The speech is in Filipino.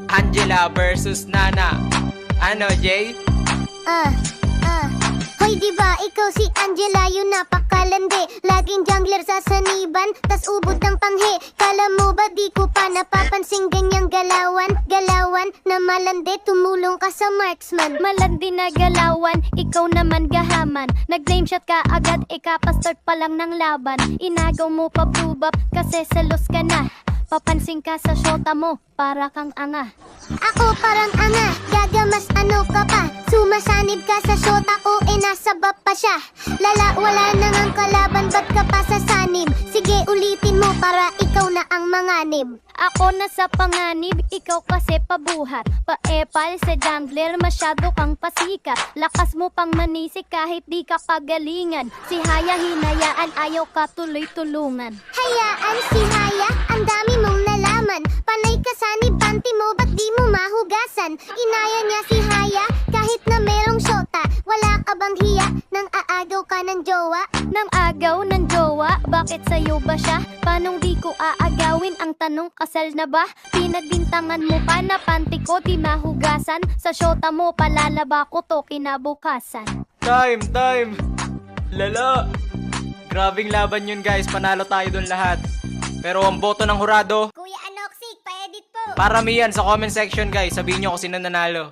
Angela versus Nana. Ano, Jay? Hoy, diba ikaw si Angela, yun napakalandi. Laging jungler sa saniban, tas ubod ng panghe. Kala mo ba di ko pa napapansing ganyang galawan? Galawan na malandi, tumulong ka sa marksman. Malandi na galawan, ikaw naman gahaman. Nag-name shot ka agad, ikapastart pa lang ng laban. Inagaw mo pa bubap kasi selos ka na. Papansin ka sa shota mo, para kang anga. Ako parang anga, gagamas ano ka pa? Sumasanib ka sa shota ko, nasa bab pa siya. Lala, wala na ngang kalaban, ba't ka pa sa sanib? Sige, ulitin mo para ikaw na ang manganib. Ako na sa panganib, ikaw kasi pabuhat. Paepal sa jungler, masyado kang pasikat. Lakas mo pang manisik kahit di ka pagalingan. Si Haya hinayaan, ayaw ka tuloy-tulungan. Hayaan si Haya, ang dami mong nalaman. Panay ka sanib, panty mo, ba't di mo mahugasan? Inaya niya si Haya, kahit na merong shota. Wala ka bang hiya, nang aagaw ka ng jowa? Nang agaw ng jowa, bakit sa'yo ba siya? Panong di ko aagawin, ang tanong kasal na ba? Pinagbintangan mo pa na panty ko di mahugasan. Sa shota mo palalaba ko to kinabukasan. Time! Lala! Grabing laban yun, guys. Panalo tayo dun lahat. Pero ang boto ng hurado, Kuya Anoxig, pa-edit po. paramihan sa comment section, guys. Sabihin nyo kung sino nanalo.